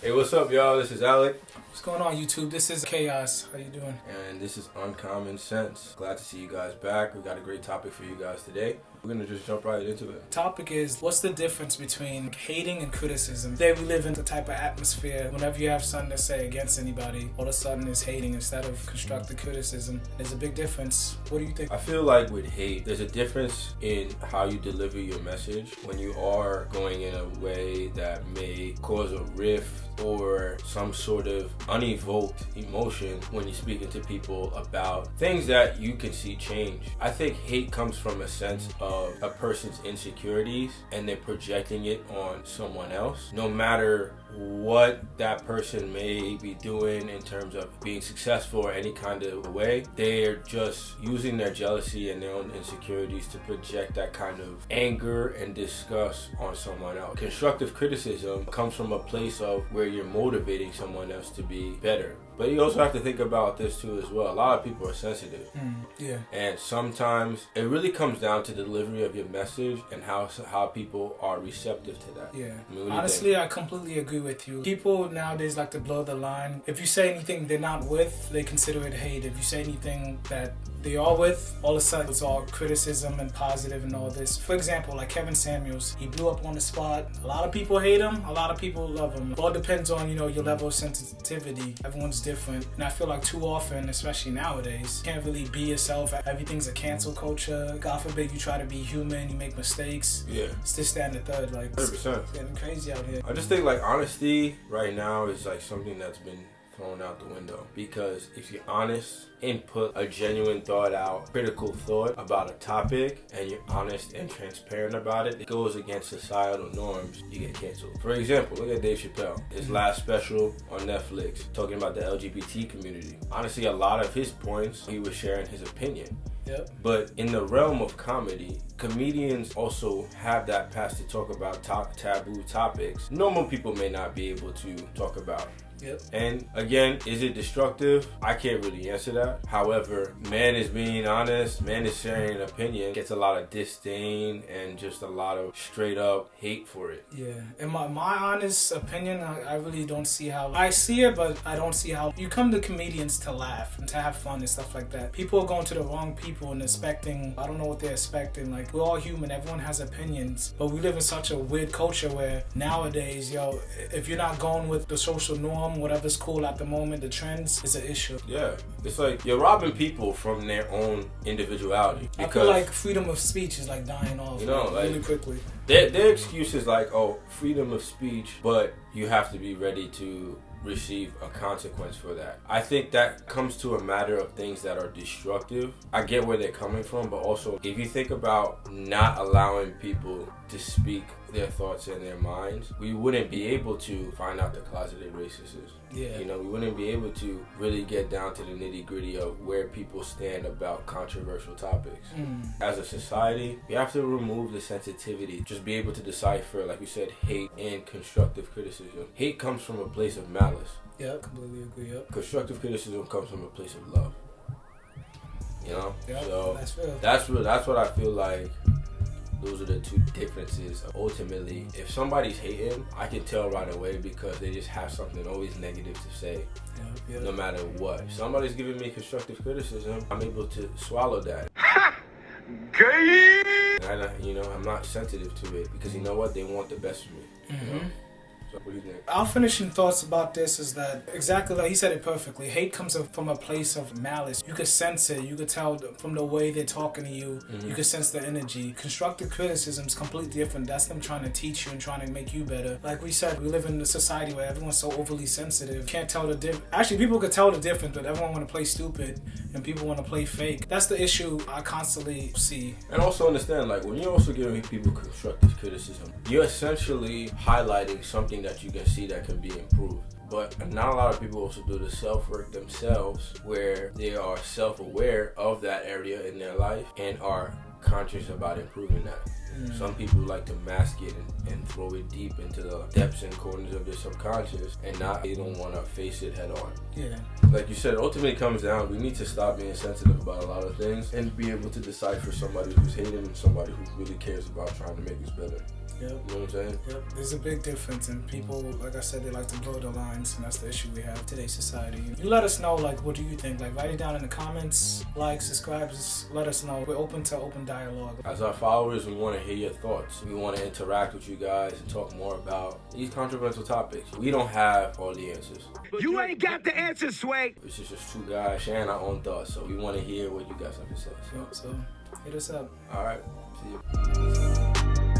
Hey, what's up, y'all? This is Alec. What's going on, YouTube? This is Chaos. How you doing? And this is Uncommon Sense. Glad to see you guys back. We got a great topic for you guys today. We're going to just jump right into it. Topic is, what's the difference between hating and criticism? Today we live in the type of atmosphere, whenever you have something to say against anybody, all of a sudden it's hating instead of constructive criticism. There's a big difference. What do you think? I feel like with hate, there's a difference in how you deliver your message when you are going in a way that may cause a rift or some sort of unevoked emotion when you're speaking to people about things that you can see change. I think hate comes from a sense of a person's insecurities and they're projecting it on someone else. No matter what that person may be doing in terms of being successful or any kind of way, they're just using their jealousy and their own insecurities to project that kind of anger and disgust on someone else. Constructive criticism comes from a place of where you're motivating someone else to be better. But you also have to think about this too as well. A lot of people are sensitive. Yeah. And sometimes it really comes down to the delivery of your message and how people are receptive to that. Yeah. I mean, Honestly, I completely agree with you. People nowadays like to blow the line. If you say anything they're not with, they consider it hate. If you say anything that they are with, all of a sudden it's all criticism and positive and all this. For example, like Kevin Samuels, he blew up on the spot. A lot of people hate him, a lot of people love him. It all depends on, your level of sensitivity. Everyone's different. And I feel like too often, especially nowadays, you can't really be yourself. Everything's a cancel culture. God forbid you try to be human, you make mistakes. Yeah. It's this, that, and the third. Like, 100%. it's getting crazy out here. I just think like honesty right now is like something that's been thrown out the window, because if you're honest, input a genuine thought out, critical thought about a topic, and you're honest and transparent about it, it goes against societal norms, you get canceled. For example, look at Dave Chappelle, his last special on Netflix, talking about the LGBT community. Honestly, a lot of his points, he was sharing his opinion. Yep. But in the realm of comedy, comedians also have that pass to talk about taboo topics normal people may not be able to talk about. Yep. And again, is it destructive? I can't really answer that. However, man is being honest, man is sharing an opinion, gets a lot of disdain and just a lot of straight up hate for it. Yeah. In my honest opinion, I really don't see how. I see it, but I don't see how. You come to comedians to laugh and to have fun and stuff like that. People are going to the wrong people and expecting, I don't know what they're expecting. Like, we're all human, everyone has opinions, but we live in such a weird culture where nowadays, if you're not going with the social norm, whatever's cool at the moment, the trends, is an issue. Yeah, it's like you're robbing people from their own individuality. I feel like freedom of speech is like dying off really quickly. Their excuse is like, oh, freedom of speech, but you have to be ready to receive a consequence for that. I think that comes to a matter of things that are destructive. I get where they're coming from, but also if you think about not allowing people to speak their thoughts and their minds, we wouldn't be able to find out the closeted racists. Yeah. We wouldn't be able to really get down to the nitty gritty of where people stand about controversial topics. As a society, we have to remove the sensitivity, just be able to decipher, like you said, hate and constructive criticism. Hate comes from a place of malice. Yeah, completely agree. Yep. Constructive criticism comes from a place of love. Yep, So that's real. that's what I feel like. Those are the two differences. Ultimately, if somebody's hating, I can tell right away because they just have something always negative to say, no matter what. If somebody's giving me constructive criticism, I'm able to swallow that. Gay! And I'm not sensitive to it because you know what? They want the best for me. So what do you think? Our finishing thoughts about this is that, exactly like he said it perfectly, hate comes from a place of malice. You could sense it. You could tell from the way they're talking to you. You could sense the energy. Constructive criticism is completely different. That's them trying to teach you and trying to make you better. Like we said, we live in a society where everyone's so overly sensitive. You can't tell the difference. Actually, people could tell the difference, but everyone want to play stupid and people want to play fake. That's the issue I constantly see. And also understand, like, when you're also giving people constructive criticism, you're essentially highlighting something that you can see that can be improved. But not a lot of people also do the self-work themselves, where they are self-aware of that area in their life and are conscious about improving that. Some people like to mask it and throw it deep into the depths and corners of their subconscious, and they don't want to face it head on. Yeah. Like you said, ultimately it comes down, we need to stop being sensitive about a lot of things and be able to decipher somebody who's hating and somebody who really cares about trying to make us better. Yep. You know what I'm saying? Yep. There's a big difference, and people, like I said, they like to blur the lines, and that's the issue we have in today's society. You let us know, like, what do you think? Like, write it down in the comments, like, subscribe, just let us know. We're open to open dialogue. As our followers, we want to hear your thoughts. We want to interact with you guys and talk more about these controversial topics. We don't have all the answers. You ain't got the answer, Sway. It's just two guys sharing our own thoughts, so we want to hear what you guys have to say. So hit us up. All right. See you.